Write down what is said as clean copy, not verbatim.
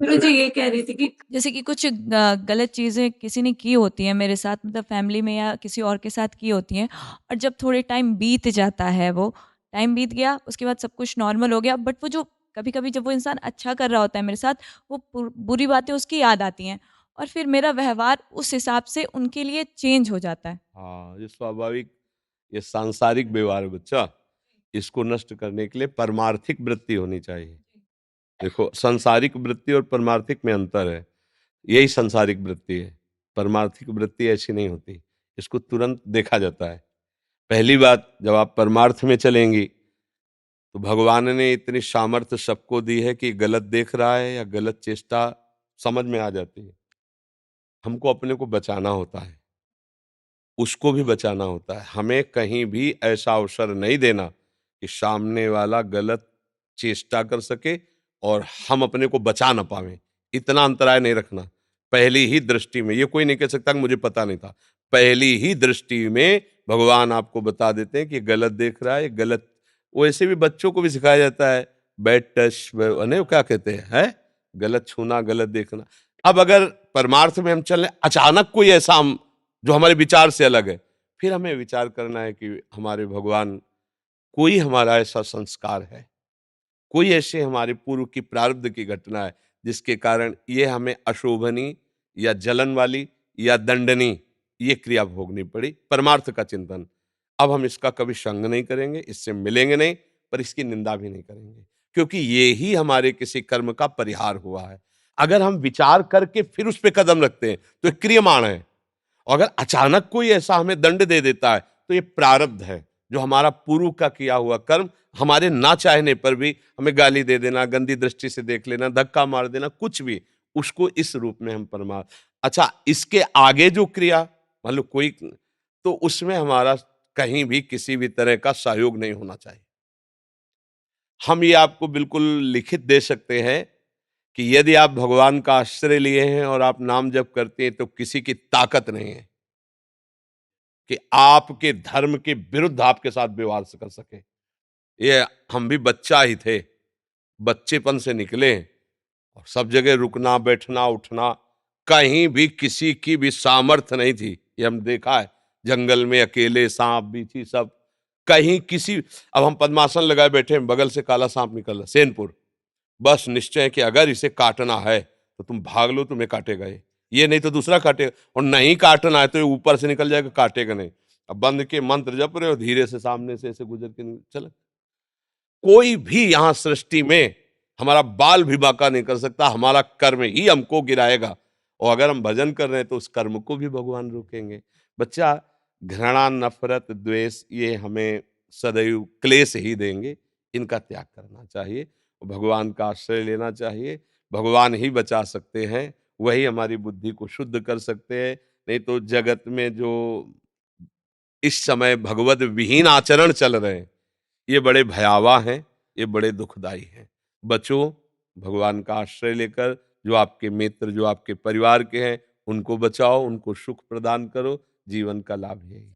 मैं मुझे ये कह रही थी कि जैसे कि कुछ गलत चीज़ें किसी ने की होती हैं मेरे साथ, मतलब फैमिली में या किसी और के साथ की होती हैं, और जब थोड़े टाइम बीत जाता है, वो टाइम बीत गया, उसके बाद सब कुछ नॉर्मल हो गया, बट वो जो कभी-कभी जब वो इंसान अच्छा कर रहा होता है मेरे साथ, वो बुरी बातें उसकी याद आती हैं, और फिर मेरा व्यवहार उस हिसाब से उनके लिए चेंज हो जाता है। हाँ, ये स्वाभाविक, ये सांसारिक व्यवहार है बच्चा। इसको नष्ट करने के लिए परमार्थिक वृत्ति होनी चाहिए। देखो, सांसारिक वृत्ति और परमार्थिक में अंतर है। यही सांसारिक वृत्ति है। परमार्थिक वृत्ति ऐसी नहीं होती। इसको तुरंत देखा जाता है। पहली बात, जब आप परमार्थ में चलेंगी, तो भगवान ने इतनी सामर्थ्य सबको दी है कि गलत देख रहा है या गलत चेष्टा समझ में आ जाती है। हमको अपने को बचाना होता है। उसको भी बचाना होता है। हमें कहीं भी ऐसा अवसर नहीं देना कि सामने वाला गलत चेष्टा कर सके और हम अपने को बचा ना पावें। इतना अंतराय नहीं रखना। पहली ही दृष्टि में, ये कोई नहीं कह सकता कि मुझे पता नहीं था। पहली ही दृष्टि में भगवान आपको बता देते हैं कि गलत देख रहा है, गलत। वैसे भी बच्चों को भी सिखाया जाता है, बैड टच, नहीं क्या कहते हैं? गलत छूना, गलत देखना। अब अगर परमार्थ में हम चल रहे, अचानक कोई ऐसा जो हमारे विचार से अलग है, फिर हमें विचार करना है कि हमारे भगवान, कोई हमारा ऐसा संस्कार है, कोई ऐसे हमारे पूर्व की प्रारब्ध की घटना है जिसके कारण ये हमें अशोभनीय या जलन वाली या दंडनीय ये क्रिया भोगनी पड़ी। परमार्थ का चिंतन। अब हम इसका कभी संग नहीं करेंगे, इससे मिलेंगे नहीं, पर इसकी निंदा भी नहीं करेंगे, क्योंकि ये ही हमारे किसी कर्म का परिहार हुआ है। अगर हम विचार करके फिर उस पर कदम रखते हैं तो ये क्रियमाण है। और अगर अचानक कोई ऐसा हमें दंड दे देता है तो ये प्रारब्ध है, जो हमारा पूर्व का किया हुआ कर्म, हमारे ना चाहने पर भी हमें गाली दे देना, गंदी दृष्टि से देख लेना, धक्का मार देना, कुछ भी, उसको इस रूप में हम अच्छा, इसके आगे जो क्रिया, मान लो कोई, तो उसमें हमारा कहीं भी किसी भी तरह का सहयोग नहीं होना चाहिए। हम ये आपको बिल्कुल लिखित दे सकते हैं कि यदि आप भगवान का आश्रय लिए हैं और आप नाम जप करते हैं, तो किसी की ताकत नहीं है कि आपके धर्म के विरुद्ध आपके साथ व्यवहार कर सके। ये, हम भी बच्चा ही थे, बच्चेपन से निकले, और सब जगह रुकना, बैठना, उठना, कहीं भी किसी की भी सामर्थ्य नहीं थी। ये हम देखा है, जंगल में अकेले, सांप बिच्छी सब, कहीं किसी, अब हम पद्मासन लगाए बैठे हैं, बगल से काला सांप निकल रहा, सेनपुर, बस निश्चय है कि अगर इसे काटना है तो तुम भाग लो, तुम्हें काटेगा ये नहीं तो दूसरा काटेगा, और नहीं काटना है तो ये ऊपर से निकल जाएगा, काटेगा नहीं। अब बंद के मंत्र जप रहे हो, धीरे से सामने से ऐसे गुजर के चल। कोई भी यहां सृष्टि में हमारा बाल भी बांका नहीं कर सकता, हमारा कर्म ही हमको गिराएगा। और अगर हम भजन कर रहे हैं तो उस कर्म को भी भगवान रोकेंगे। बच्चा, घृणा, नफरत, द्वेष, ये हमें सदैव क्लेश ही देंगे। इनका त्याग करना चाहिए, भगवान का आश्रय लेना चाहिए। भगवान ही बचा सकते हैं, वही हमारी बुद्धि को शुद्ध कर सकते हैं। नहीं तो जगत में जो इस समय भगवत विहीन आचरण चल रहे हैं, ये बड़े भयावह हैं, ये बड़े दुखदाई हैं। बचो, भगवान का आश्रय लेकर, जो आपके मित्र, जो आपके परिवार के हैं, उनको बचाओ, उनको सुख प्रदान करो, जीवन का लाभ यही है।